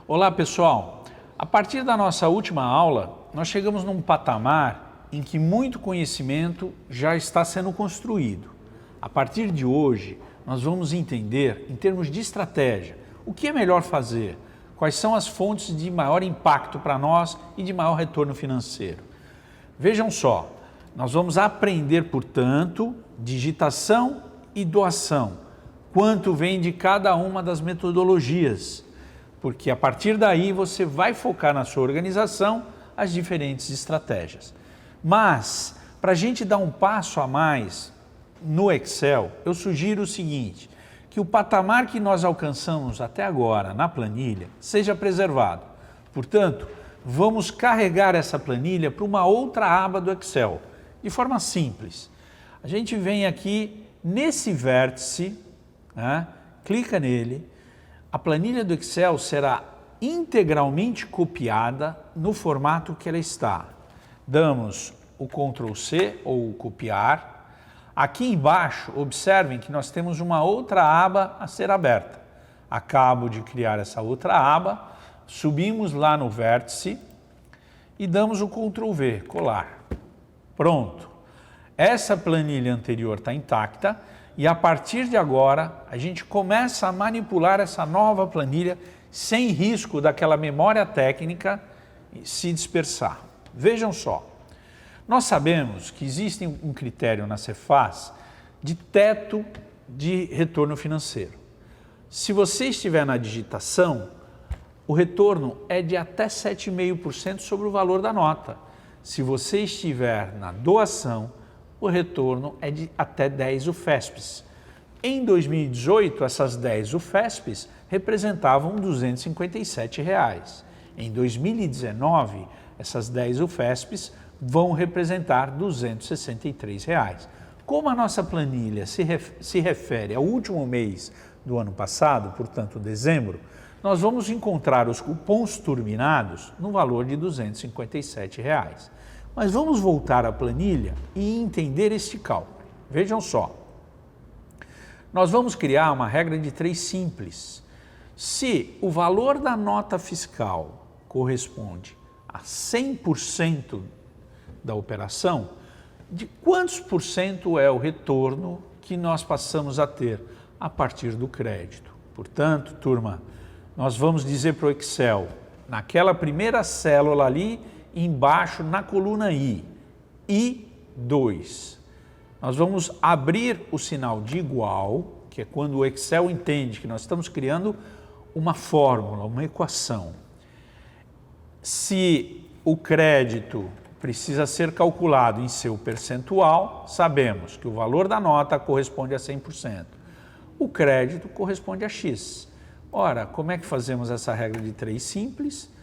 Olá pessoal, a partir da nossa última aula, nós chegamos num patamar em que muito conhecimento já está sendo construído. A partir de hoje, nós vamos entender, em termos de estratégia, o que é melhor fazer, quais são as fontes de maior impacto para nós e de maior retorno financeiro. Vejam só, nós vamos aprender, portanto, digitação e doação, quanto vem de cada uma das metodologias, porque a partir daí você vai focar na sua organização as diferentes estratégias. Mas, para a gente dar um passo a mais no Excel, eu sugiro o seguinte, que o patamar que nós alcançamos até agora na planilha seja preservado. Portanto, vamos carregar essa planilha para uma outra aba do Excel, de forma simples. A gente vem aqui nesse vértice, clica nele, a planilha do Excel será integralmente copiada no formato que ela está. Damos o Ctrl C ou o copiar. Aqui embaixo, observem que nós temos uma outra aba a ser aberta. Acabo de criar essa outra aba, subimos lá no vértice e damos o Ctrl V, colar. Pronto. Essa planilha anterior está intacta e a partir de agora a gente começa a manipular essa nova planilha sem risco daquela memória técnica se dispersar. Vejam só. Nós sabemos que existe um critério na Cefaz de teto de retorno financeiro. Se você estiver na digitação, o retorno é de até 7,5% sobre o valor da nota. Se você estiver na doação, o retorno é de até 10 UFESPs. Em 2018, essas 10 UFESPs representavam R$ 257. Em 2019, essas 10 UFESPs vão representar R$ 263. Como a nossa planilha se refere ao último mês do ano passado, portanto dezembro, nós vamos encontrar os cupons turbinados no valor de R$ 257. Mas vamos voltar à planilha e entender este cálculo. Vejam só, nós vamos criar uma regra de 3 simples. Se o valor da nota fiscal corresponde a 100% da operação, de quantos por cento é o retorno que nós passamos a ter a partir do crédito? Portanto, turma, nós vamos dizer para o Excel, naquela primeira célula ali, embaixo na coluna I2, nós vamos abrir o sinal de igual, que é quando o Excel entende que nós estamos criando uma fórmula, uma equação. Se o crédito precisa ser calculado em seu percentual, sabemos que o valor da nota corresponde a 100%. O crédito corresponde a X. Ora, como é que fazemos essa regra de 3 simples?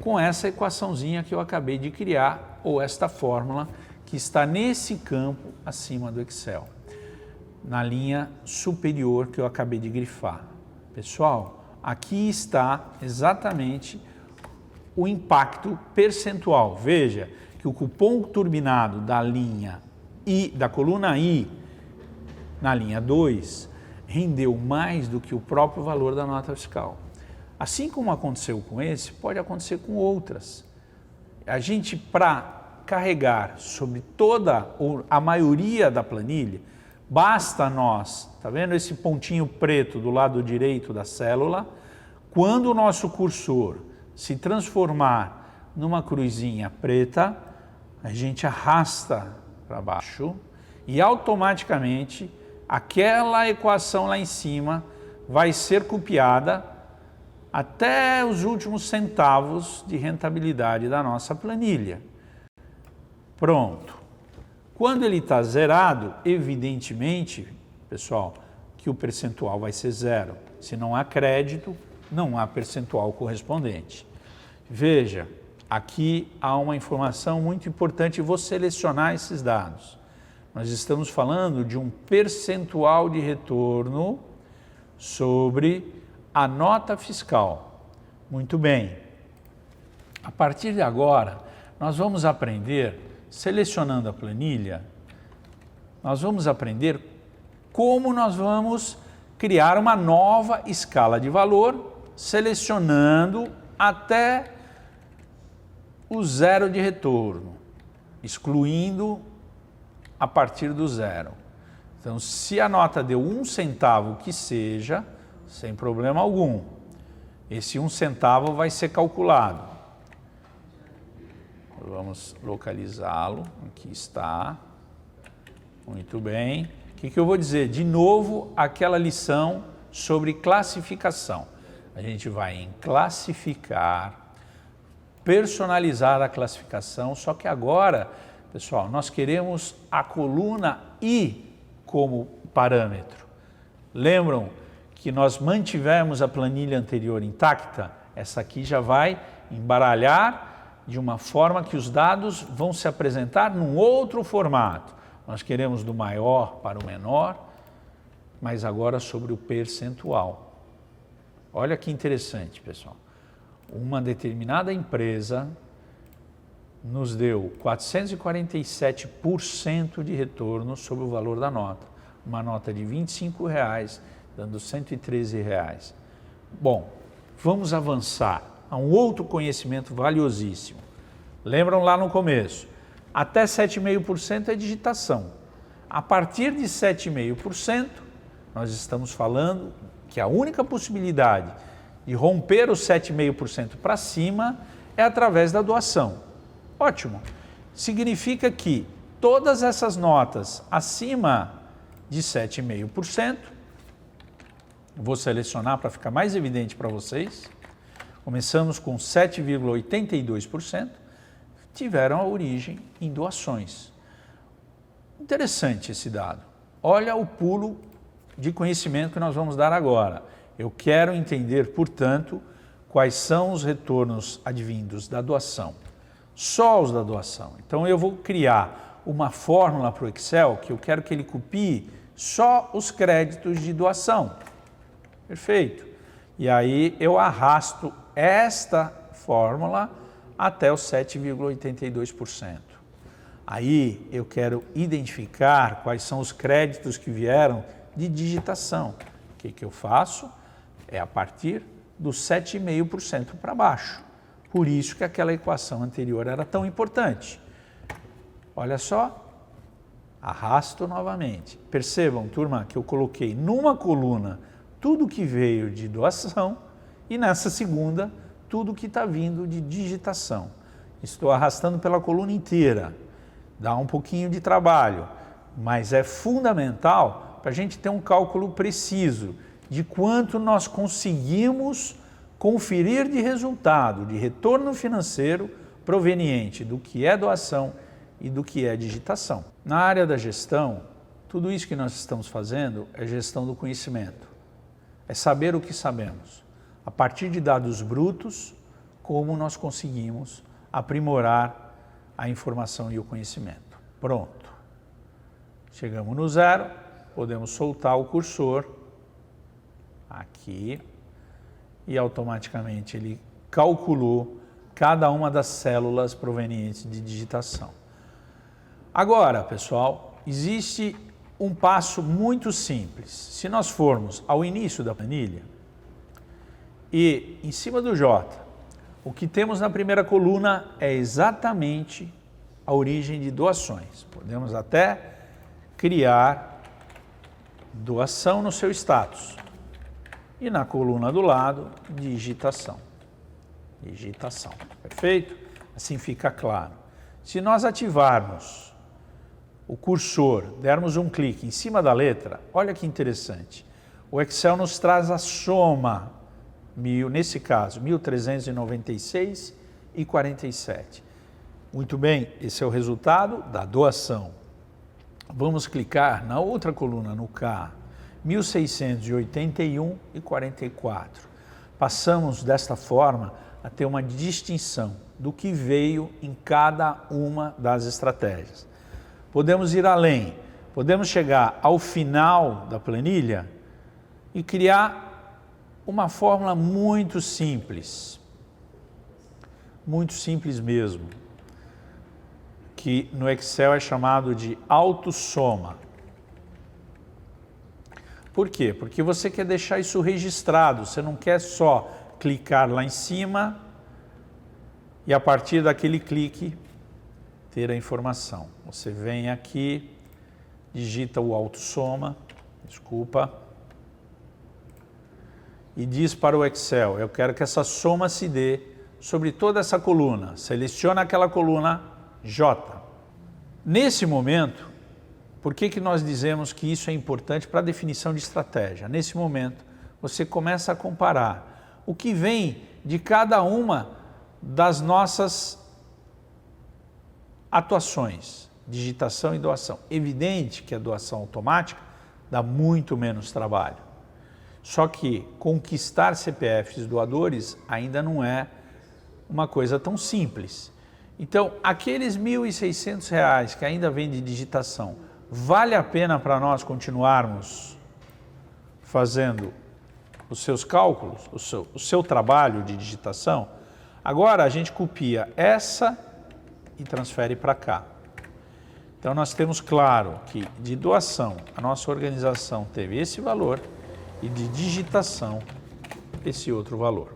Com essa equaçãozinha que eu acabei de criar, ou esta fórmula que está nesse campo acima do Excel, na linha superior que eu acabei de grifar. Pessoal, aqui está exatamente o impacto percentual. Veja que o cupom turbinado da linha I, da coluna I, na linha 2, rendeu mais do que o próprio valor da nota fiscal. Assim como aconteceu com esse, pode acontecer com outras. A gente, para carregar sobre toda ou a maioria da planilha, basta nós, tá vendo esse pontinho preto do lado direito da célula? Quando o nosso cursor se transformar numa cruzinha preta, a gente arrasta para baixo e automaticamente aquela equação lá em cima vai ser copiada até os últimos centavos de rentabilidade da nossa planilha. Pronto. Quando ele está zerado, evidentemente, pessoal, que o percentual vai ser 0. Se não há crédito, não há percentual correspondente. Veja, aqui há uma informação muito importante, vou selecionar esses dados. Nós estamos falando de um percentual de retorno sobre a nota fiscal. Muito bem. A partir de agora, nós vamos aprender, selecionando a planilha, nós vamos aprender como nós vamos criar uma nova escala de valor selecionando até o zero de retorno, excluindo a partir do zero. Então, se a nota deu 1 centavo que seja, sem problema algum, esse 1 centavo vai ser calculado. Vamos localizá-lo, aqui está. Muito bem. O que eu vou dizer? De novo, aquela lição sobre classificação. A gente vai em classificar, personalizar a classificação, só que agora, pessoal, nós queremos a coluna I como parâmetro. Lembram que nós mantivemos a planilha anterior intacta? Essa aqui já vai embaralhar de uma forma que os dados vão se apresentar num outro formato. Nós queremos do maior para o menor, mas agora sobre o percentual. Olha que interessante, pessoal. Uma determinada empresa nos deu 447% de retorno sobre o valor da nota. Uma nota de R$ 25,00, dando R$ 113,00. Bom, vamos avançar a um outro conhecimento valiosíssimo. Lembram lá no começo? Até 7,5% é digitação. A partir de 7,5%, nós estamos falando que a única possibilidade de romper os 7,5% para cima é através da doação. Ótimo. Significa que todas essas notas acima de 7,5%, vou selecionar para ficar mais evidente para vocês, começamos com 7,82%, tiveram a origem em doações. Interessante esse dado. Olha o pulo de conhecimento que nós vamos dar agora. Eu quero entender, portanto, quais são os retornos advindos da doação. Só os da doação. Então eu vou criar uma fórmula para o Excel que eu quero que ele copie só os créditos de doação. Perfeito. E aí eu arrasto esta fórmula até os 7,82%. Aí eu quero identificar quais são os créditos que vieram de digitação. O que eu faço? É a partir dos 7,5% para baixo. Por isso que aquela equação anterior era tão importante. Olha só, arrasto novamente. Percebam, turma, que eu coloquei numa coluna tudo que veio de doação e nessa segunda tudo que está vindo de digitação. Estou arrastando pela coluna inteira. Dá um pouquinho de trabalho, mas é fundamental para a gente ter um cálculo preciso de quanto nós conseguimos conferir de resultado, de retorno financeiro proveniente do que é doação e do que é digitação. Na área da gestão, tudo isso que nós estamos fazendo é gestão do conhecimento. É saber o que sabemos. A partir de dados brutos, como nós conseguimos aprimorar a informação e o conhecimento. Pronto. Chegamos no zero, podemos soltar o cursor aqui e automaticamente ele calculou cada uma das células provenientes de digitação. Agora, pessoal, existe um passo muito simples. Se nós formos ao início da planilha e em cima do J, o que temos na primeira coluna é exatamente a origem de doações. Podemos até criar doação no seu status. E na coluna do lado, digitação. Digitação. Perfeito? Assim fica claro. Se nós ativarmos o cursor, dermos um clique em cima da letra, olha que interessante. O Excel nos traz a soma, nesse caso, 1.396,47. Muito bem, esse é o resultado da doação. Vamos clicar na outra coluna, no K, 1.681,44. Passamos desta forma a ter uma distinção do que veio em cada uma das estratégias. Podemos ir além, podemos chegar ao final da planilha e criar uma fórmula muito simples mesmo, que no Excel é chamado de autossoma. Por quê? Porque você quer deixar isso registrado, você não quer só clicar lá em cima e a partir daquele clique ter a informação. Você vem aqui, digita o autossoma, e diz para o Excel, eu quero que essa soma se dê sobre toda essa coluna. Seleciona aquela coluna J. Nesse momento, por que nós dizemos que isso é importante para a definição de estratégia? Nesse momento, você começa a comparar o que vem de cada uma das nossas atuações, digitação e doação. Evidente que a doação automática dá muito menos trabalho. Só que conquistar CPFs doadores ainda não é uma coisa tão simples. Então, aqueles R$ 1.600 que ainda vem de digitação, vale a pena para nós continuarmos fazendo os seus cálculos, o seu trabalho de digitação? Agora a gente copia essa e transfere para cá. Então nós temos claro que de doação a nossa organização teve esse valor e de digitação esse outro valor.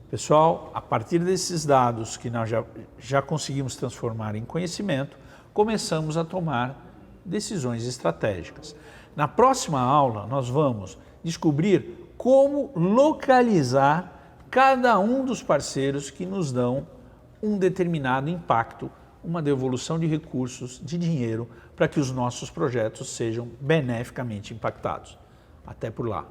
Pessoal, a partir desses dados que nós já conseguimos transformar em conhecimento, começamos a tomar decisões estratégicas. Na próxima aula nós vamos descobrir como localizar cada um dos parceiros que nos dão um determinado impacto, uma devolução de recursos, de dinheiro, para que os nossos projetos sejam beneficamente impactados. Até por lá.